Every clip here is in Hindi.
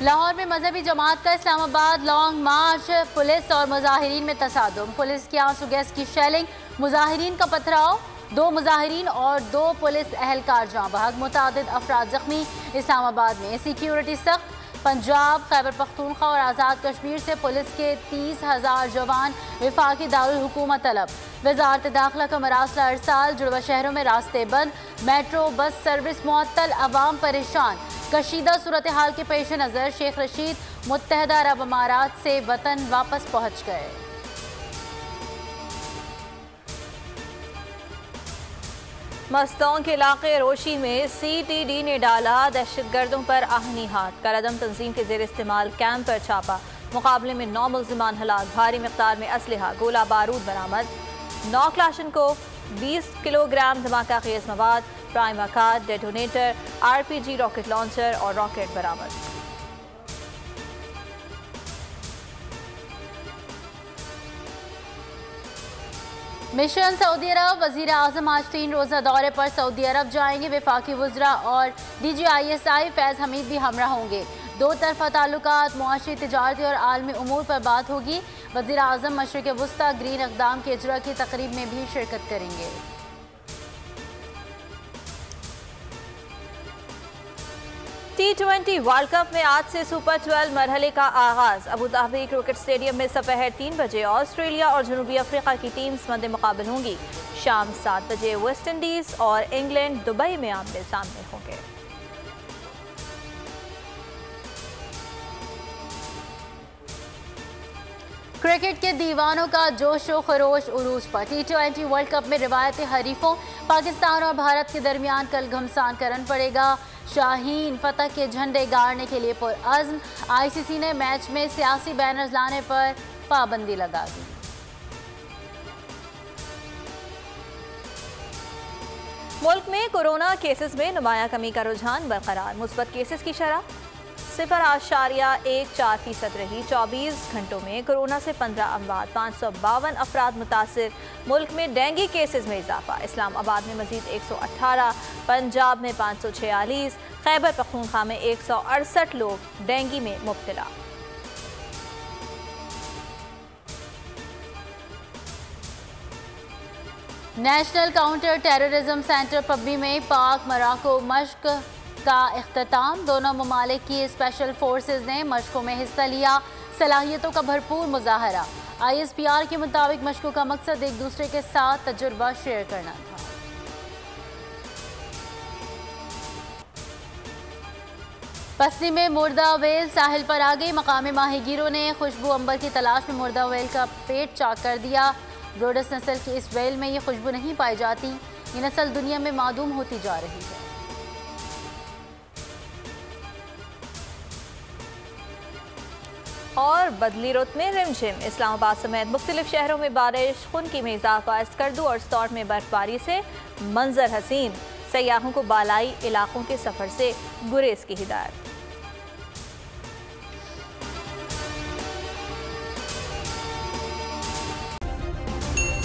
लाहौर में मजहबी जमात का इस्लामाबाद लॉन्ग मार्च, पुलिस और मुजाहिरीन में तसादुम। पुलिस की आंसू गैस की शेलिंग, मुजाहिरीन का पथराव, 2 मुजाहिरीन और 2 पुलिस एहलकार जाँ बहक, मुतादिद अफराद जख्मी। इस्लामाबाद में सिक्योरिटी सख्त। पंजाब, खैबर पख्तूनख्वा और आज़ाद कश्मीर से पुलिस के 30,000 जवान वफाकी दारुल हुकूमत तलब। वजारत दाखिला का मरासला अरसाल, जुड़वा शहरों में रास्ते बंद, मेट्रो बस सर्विस मुअत्तल, अवाम परेशान। कशीदा सूरत हाल के पेश नज़र शेख रशीद मुत्तहदा अरब अमारात से वतन वापस पहुँच गए। मस्तौं के इलाके रोशी में CTD ने डाला दहशतगर्दों पर आहनी हाथ। कलअदम तंजीम के जेर इस्तेमाल कैंप पर छापा। मुकाबले में 9 मुल्जिमान हलाक। भारी मिक़दार में असलहा, गोला बारूद बरामद। 9 क्लाशन को 20 किलोग्राम धमाका खेज मवाद, प्राइम आकार, डेटोनेटर, RPG रॉकेट लॉन्चर और रॉकेट बरामद। मिशन सऊदी अरब, वज़ीर आज़म आज 3 रोज़ा दौरे पर सऊदी अरब जाएंगे। वफाकी वज़रा और DGISI फैज़ हमीद भी हमरा होंगे। 2 तरफ़ा ताल्लुकात, मुआशी, तिजारती और आलमी उमूर पर बात होगी। वज़ीर आज़म मशरिक़ वुस्ता ग्रीन इक़दाम के इजरा की तकरीब में भी शिरकत करेंगे। T20 वर्ल्ड कप में आज से सुपर 12 मरहले का आगाज। अबू धाबी क्रिकेट स्टेडियम में दोपहर 3 बजे ऑस्ट्रेलिया और जनूबी अफ्रीका की टीम्स मद्दे मुकाबल होंगी। शाम 7 बजे वेस्ट इंडीज और इंग्लैंड दुबई में आमने सामने होंगे। क्रिकेट के दीवानों का जोशो खरोश उरूज पर। T20 वर्ल्ड कप में रिवायती हरीफों पाकिस्तान और भारत के दरमियान कल घमसान करन पड़ेगा। शाहीन फतह के झंडे गाड़ने के लिए पुरअज़्म। ICC ने मैच में सियासी बैनर्स लाने पर पाबंदी लगा दी। मुल्क में कोरोना केसेस में नुमाया कमी का रुझान बरकरार। मुस्बत केसेस की शरह 0.14% रही। 24 घंटों में कोरोना से 15 अमवात, 552 अफराद मुतासिर। मुल्क में डेंगू केसेस में इजाफा। इस्लामाबाद में मजीद 118, पंजाब में 546, खैबर पख्तूनख्वा में 168 लोग डेंगू में मुब्तला। नेशनल काउंटर टेररिज्म सेंटर पब्बी में पाक मराको मश्क का इख्तिताम। दोनों ममालिक की स्पेशल फोर्सेज ने मशकों में हिस्सा लिया। सलाहियतों का भरपूर मुजाहरा। ISPR के मुताबिक मशकों का मकसद एक दूसरे के साथ तजुर्बा शेयर करना था। पसली में मुर्दा व्हेल साहिल पर आ गई। मकामी माहीगीरों ने खुशबू अंबर की तलाश में मुर्दा व्हेल का पेट चाक कर दिया। ब्रोडस नस्ल की इस व्हेल में ये खुशबू नहीं पाई जाती। ये नस्ल दुनिया में मादूम होती जा रही है। और बदली रुत में रिमझिम। इस्लामाबाद समेत मुख्तलिफ शहरों में बारिश, खुनकी में इजाफा। स्कर्दू और स्टॉर्ट में बर्फबारी से मंजर हसीन। सयाहों को बालाई इलाकों के सफर से गुरेज की हिदायत।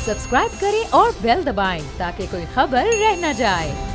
सब्सक्राइब करें और बेल दबाएं ताकि कोई खबर रह न जाए।